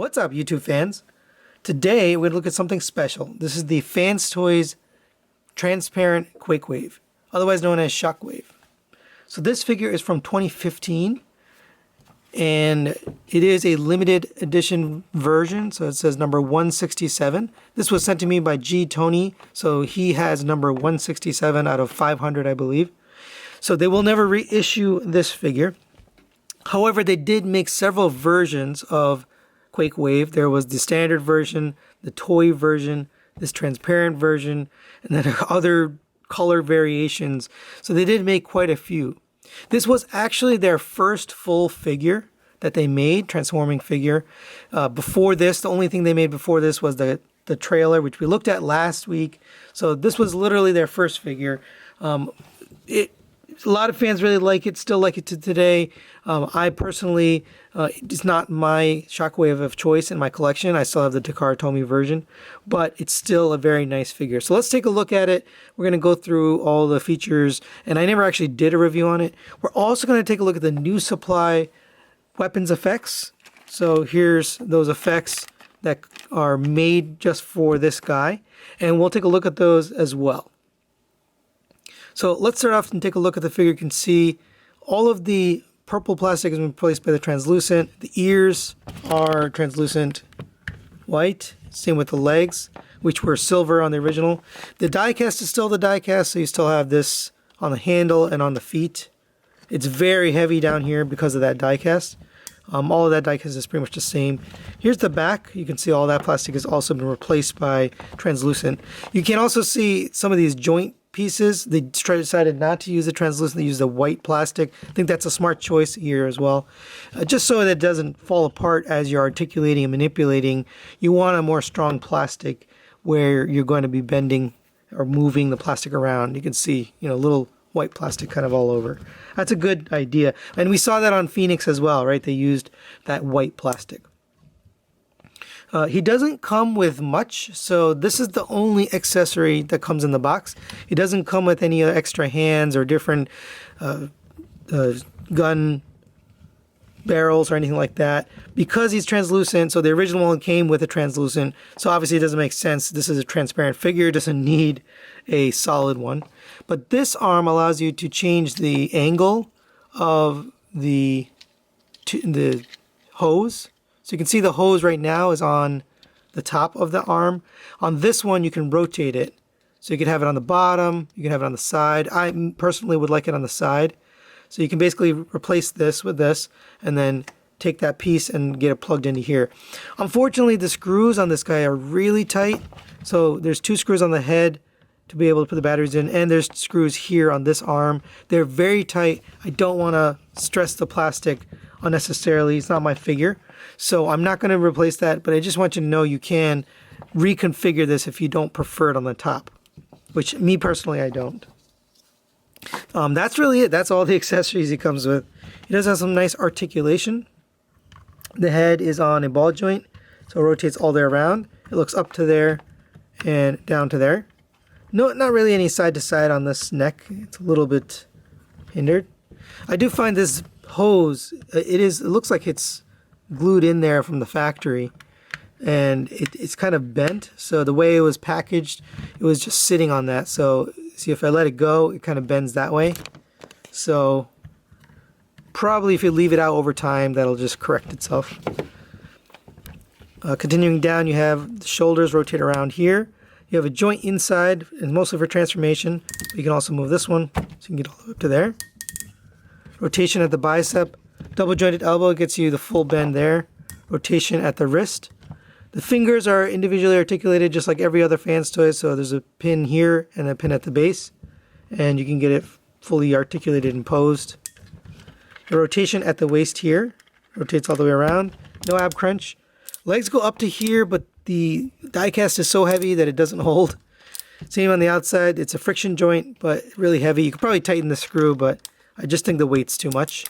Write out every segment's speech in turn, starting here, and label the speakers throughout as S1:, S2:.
S1: What's up, YouTube fans? Today we're going to look at something special. This is the FansToys transparent Quakewave, otherwise known as Shockwave. So this figure is from 2015, and it is a limited edition version, so it says number 167. This was sent to me by G. Tony, so he has number 167 out of 500, I believe. So they will never reissue this figure. However, they did make several versions of Quakewave. There was the standard version, the toy version, this transparent version, and then other color variations. So they did make quite a few. This was actually their first full figure that they made, transforming figure. Before this, the only thing they made before this was the trailer, which we looked at last week. So this was literally their first figure. A lot of fans really like it, still like it to today. I personally, it's not my Shockwave of choice in my collection. I still have the Takara Tomy version, but it's still a very nice figure. So let's take a look at it. We're going to go through all the features, and I never actually did a review on it. We're also going to take a look at the NuSupply weapons effects. So here's those effects that are made just for this guy, and we'll take a look at those as well. So let's start off and take a look at the figure. You can see all of the purple plastic has been replaced by the translucent. The ears are translucent white. Same with the legs, which were silver on the original. The die cast is still the die cast, so you still have this on the handle and on the feet. It's very heavy down here because of that die cast. All of that die cast is pretty much the same. Here's the back. You can see all that plastic has also been replaced by translucent. You can also see some of these joint pieces. They decided not to use the translucent, they used the white plastic. I think that's a smart choice here as well. Just so that it doesn't fall apart as you're articulating and manipulating, you want a more strong plastic where you're going to be bending or moving the plastic around. You can see, little white plastic kind of all over. That's a good idea. And we saw that on Phoenix as well, right? They used that white plastic. He doesn't come with much, so this is the only accessory that comes in the box. He doesn't come with any extra hands or different gun barrels or anything like that. Because he's translucent, so the original one came with a translucent, so obviously it doesn't make sense. This is a transparent figure, it doesn't need a solid one. But this arm allows you to change the angle of the hose. So you can see the hose right now is on the top of the arm. On this one, you can rotate it. So you can have it on the bottom, you can have it on the side. I personally would like it on the side. So you can basically replace this with this and then take that piece and get it plugged into here. Unfortunately, the screws on this guy are really tight. So there's 2 screws on the head to be able to put the batteries in, and there's screws here on this arm. They're very tight. I don't want to stress the plastic unnecessarily. It's not my figure. So I'm not going to replace that, but I just want you to know you can reconfigure this if you don't prefer it on the top, which me personally, I don't. That's really it. That's all the accessories he comes with. He does have some nice articulation. The head is on a ball joint, so it rotates all the way around. It looks up to there and down to there. No, not really any side to side on this neck. It's a little bit hindered. I do find this hose, it looks like it's glued in there from the factory, and it's kind of bent. So the way it was packaged, it was just sitting on that. So see, if I let it go, it kind of bends that way. So probably if you leave it out over time, that'll just correct itself. Continuing down, you have the shoulders rotate around here. You have a joint inside, and mostly for transformation. You can also move this one, so you can get all the way up to there. Rotation at the bicep. Double jointed elbow gets you the full bend there. Rotation at the wrist. The fingers are individually articulated just like every other FansToys, so there's a pin here and a pin at the base, and you can get it fully articulated and posed. The rotation at the waist here rotates all the way around. No ab crunch. Legs go up to here, but the die cast is so heavy that it doesn't hold. Same on the outside. It's a friction joint, but really heavy. You could probably tighten the screw, but I just think the weight's too much.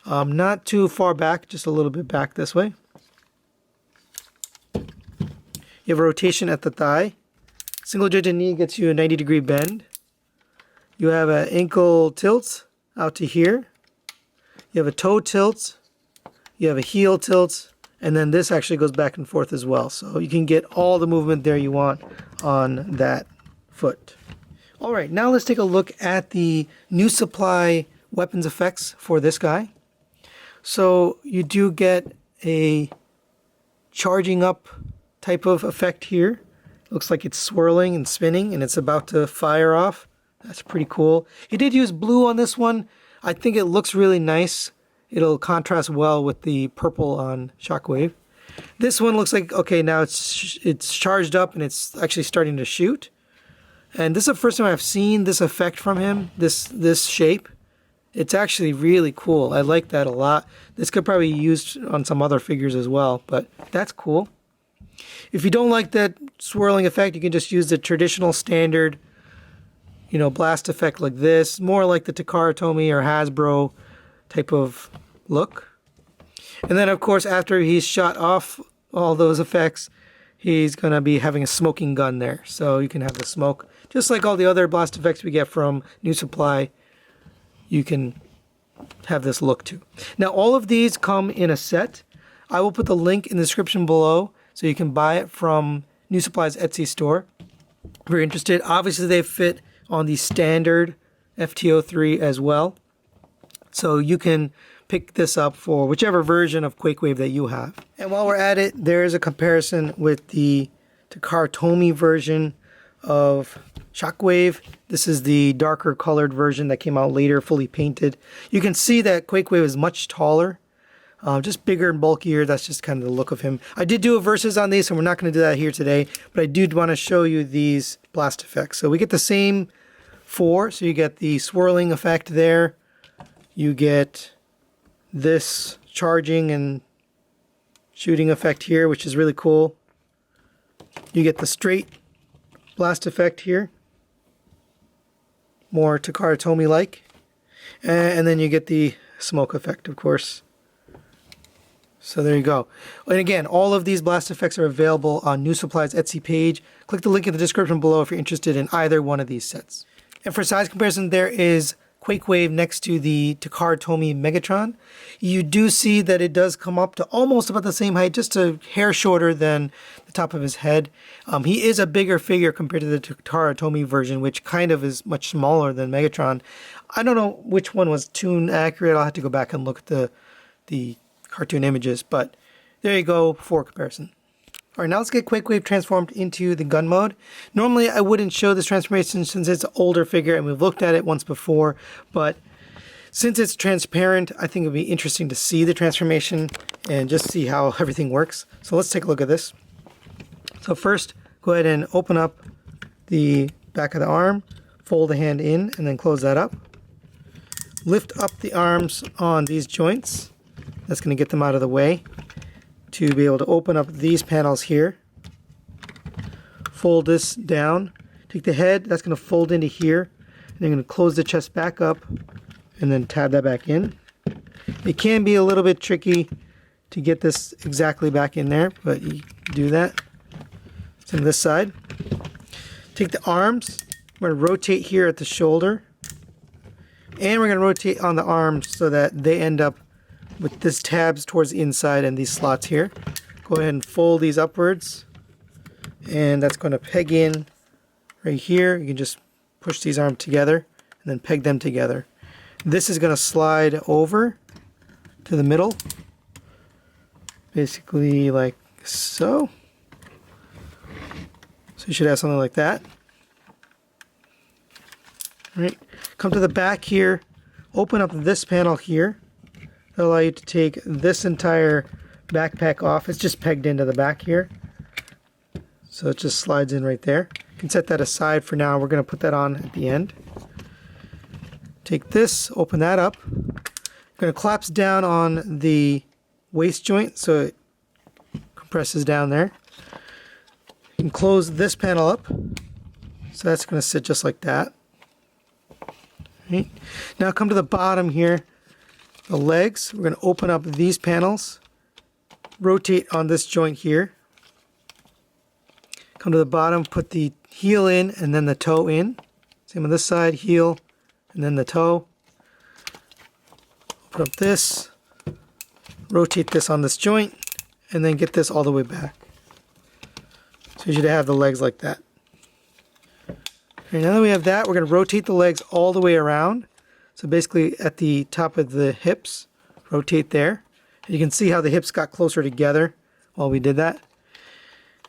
S1: Not too far back, just a little bit back this way. You have a rotation at the thigh. Single jointed knee gets you a 90-degree bend. You have an ankle tilt out to here. You have a toe tilt. You have a heel tilt. And then this actually goes back and forth as well. So you can get all the movement there you want on that foot. All right, now let's take a look at the NuSupply weapons effects for this guy. So you do get a charging up type of effect here. Looks like it's swirling and spinning and it's about to fire off. That's pretty cool. He did use blue on this one. I think it looks really nice. It'll contrast well with the purple on Shockwave. This one looks like, okay, now it's charged up and it's actually starting to shoot. And this is the first time I've seen this effect from him, this shape. It's actually really cool. I like that a lot. This could probably be used on some other figures as well, but that's cool. If you don't like that swirling effect, you can just use the traditional standard, you know, blast effect like this. More like the Takara Tomy or Hasbro type of look. And then of course after he's shot off all those effects, he's going to be having a smoking gun there. So you can have the smoke. Just like all the other blast effects we get from NuSupply, you can have this look too. Now all of these come in a set. I will put the link in the description below so you can buy it from NuSupply's Etsy store. If you're interested, obviously they fit on the standard FT-03 as well. So you can pick this up for whichever version of Quakewave that you have. And while we're at it, there is a comparison with the Takara Tomy version of Shockwave. This is the darker colored version that came out later, fully painted. You can see that Quakewave is much taller, just bigger and bulkier. That's just kind of the look of him. I did do a versus on these, and we're not going to do that here today, but I do want to show you these blast effects. So we get the same four. So you get the swirling effect there. You get this charging and shooting effect here, which is really cool. You get the straight blast effect here, more Takara Tomy like, and then you get the smoke effect, of course. So there you go. And again, all of these blast effects are available on NuSupply's Etsy page. Click the link in the description below if you're interested in either one of these sets. And for size comparison, there is Quakewave next to the Takara Tomy Megatron. You do see that it does come up to almost about the same height, just a hair shorter than the top of his head. He is a bigger figure compared to the Takara Tomy version, which kind of is much smaller than Megatron. I don't know which one was toon accurate. I'll have to go back and look at the cartoon images, but there you go for comparison. Alright, now let's get Quakewave transformed into the gun mode. Normally I wouldn't show this transformation since it's an older figure and we've looked at it once before, but since it's transparent, I think it would be interesting to see the transformation and just see how everything works. So let's take a look at this. So first, go ahead and open up the back of the arm, fold the hand in, and then close that up. Lift up the arms on these joints. That's going to get them out of the way. To be able to open up these panels here. Fold this down. Take the head, that's going to fold into here. And then going to close the chest back up and then tab that back in. It can be a little bit tricky to get this exactly back in there, but you do that. It's on this side. Take the arms. We're going to rotate here at the shoulder. And we're going to rotate on the arms so that they end up with this tabs towards the inside and these slots here. Go ahead and fold these upwards, and that's going to peg in right here. You can just push these arms together and then peg them together. This is going to slide over to the middle, basically like so. So you should have something like that. All right, come to the back here, open up this panel here. That'll allow you to take this entire backpack off. It's just pegged into the back here. So it just slides in right there. You can set that aside for now. We're going to put that on at the end. Take this, open that up. I'm going to collapse down on the waist joint so it compresses down there. You can close this panel up. So that's going to sit just like that. Right. Now come to the bottom here. The legs, we're going to open up these panels, rotate on this joint here, come to the bottom, put the heel in and then the toe in. Same on this side, heel and then the toe. Open up this, rotate this on this joint, and then get this all the way back. So you should have the legs like that. Okay, now that we have that, we're going to rotate the legs all the way around. So basically at the top of the hips, rotate there. And you can see how the hips got closer together while we did that.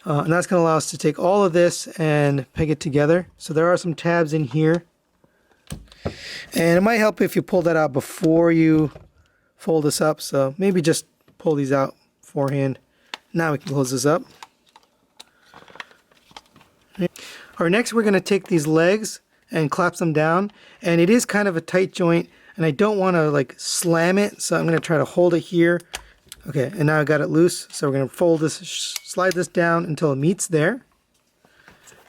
S1: And that's going to allow us to take all of this and peg it together. So there are some tabs in here. And it might help if you pull that out before you fold this up. So maybe just pull these out beforehand. Now we can close this up. Alright, next we're going to take these legs and collapse them down. And it is kind of a tight joint. And I don't want to like slam it. So I'm going to try to hold it here. Okay, and now I got it loose. So we're going to fold this, slide this down until it meets there.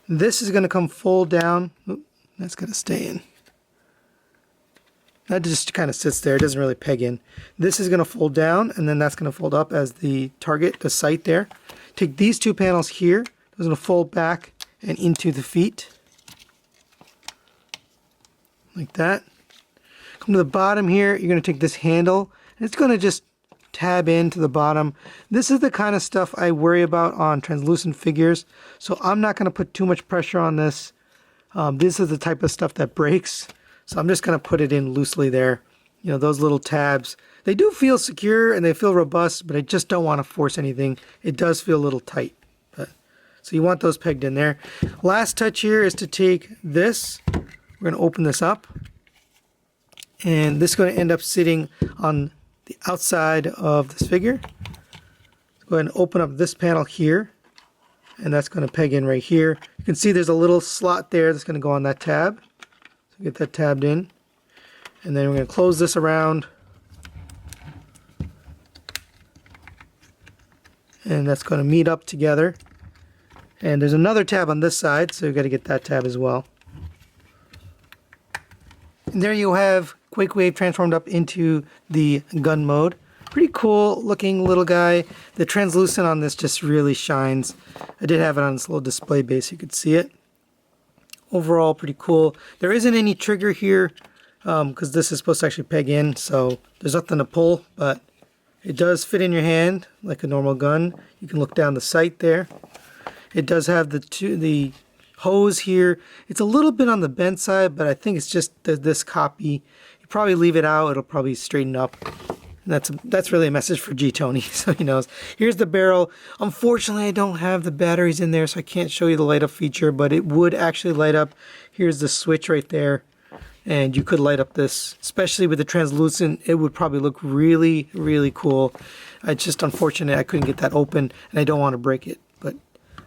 S1: This is going to come fold down. Oop, that's going to stay in. That just kind of sits there. It doesn't really peg in. This is going to fold down, and then that's going to fold up as the target, the sight there. Take these two panels here. Those are going to fold back and into the feet. Like that. Come to the bottom here. You're going to take this handle, and it's going to just tab into the bottom. This is the kind of stuff I worry about on translucent figures, so I'm not going to put too much pressure on this. This is the type of stuff that breaks, so I'm just going to put it in loosely there. You know, those little tabs, they do feel secure and they feel robust, but I just don't want to force anything. It does feel a little tight, so you want those pegged in there. Last touch here is to take this. We're going to open this up, and this is going to end up sitting on the outside of this figure. Go ahead and open up this panel here, and that's going to peg in right here. You can see there's a little slot there that's going to go on that tab. So get that tabbed in, and then we're going to close this around, and that's going to meet up together. And there's another tab on this side, so you've got to get that tab as well. And there you have Quakewave transformed up into the gun mode. Pretty cool looking little guy. The translucent on this just really shines. I did have it on this little display base, so you could see it. Overall, pretty cool. There isn't any trigger here because this is supposed to actually peg in, so there's nothing to pull, but it does fit in your hand like a normal gun. You can look down the sight there. It does have the hose here. It's a little bit on the bent side, but I think it's just this copy. You probably leave it out, it'll probably straighten up. And that's really a message for G Tony, so he knows. Here's the barrel. Unfortunately, I don't have the batteries in there, so I can't show you the light up feature, but it would actually light up. Here's the switch right there, and you could light up this, especially with the translucent. It would probably look really, really cool. It's just unfortunate I couldn't get that open, and I don't want to break it, but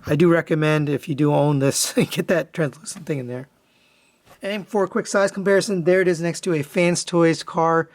S1: I do recommend, if you do own this, get that translucent thing in there. And for a quick size comparison, there it is next to a FansToys car.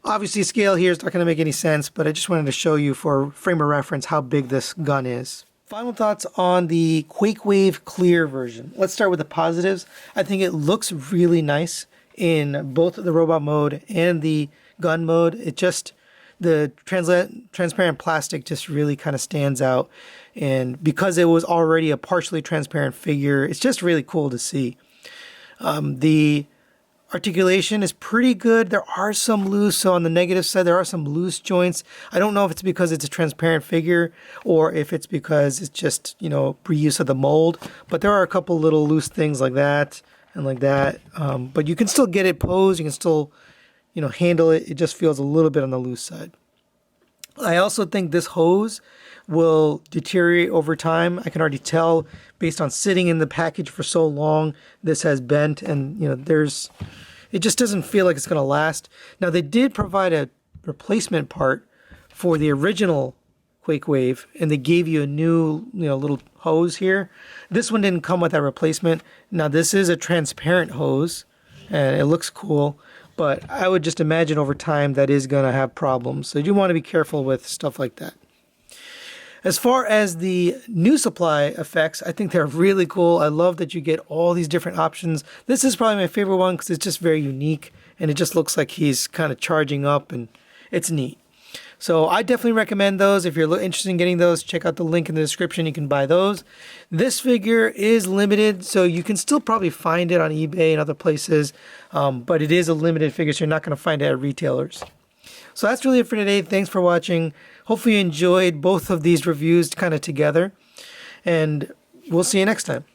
S1: Obviously, scale here is not going to make any sense, but I just wanted to show you for frame of reference how big this gun is. Final thoughts on the Quakewave Clear version. Let's start with the positives. I think it looks really nice in both the robot mode and the gun mode. It just, the transparent plastic just really kind of stands out. And because it was already a partially transparent figure, it's just really cool to see. The articulation is pretty good. There are some loose, so on the negative side, there are some loose joints. I don't know if it's because it's a transparent figure or if it's because it's just, you know, reuse of the mold, but there are a couple little loose things like that and like that. But you can still get it posed. You can still, you know, handle it. It just feels a little bit on the loose side. I also think this hose will deteriorate over time. I can already tell based on sitting in the package for so long, this has bent, and you know, it just doesn't feel like it's going to last. Now they did provide a replacement part for the original Quakewave, and they gave you a new, you know, little hose here. This one didn't come with that replacement. Now this is a transparent hose, and it looks cool, but I would just imagine over time that is going to have problems. So you want to be careful with stuff like that. As far as the NuSupply effects, I think they're really cool. I love that you get all these different options. This is probably my favorite one because it's just very unique, and it just looks like he's kind of charging up, and it's neat. So I definitely recommend those. If you're interested in getting those, check out the link in the description. You can buy those. This figure is limited, so you can still probably find it on eBay and other places, but it is a limited figure, so you're not going to find it at retailers. So that's really it for today. Thanks for watching. hopefully you enjoyed both of these reviews kind of together, and we'll see you next time.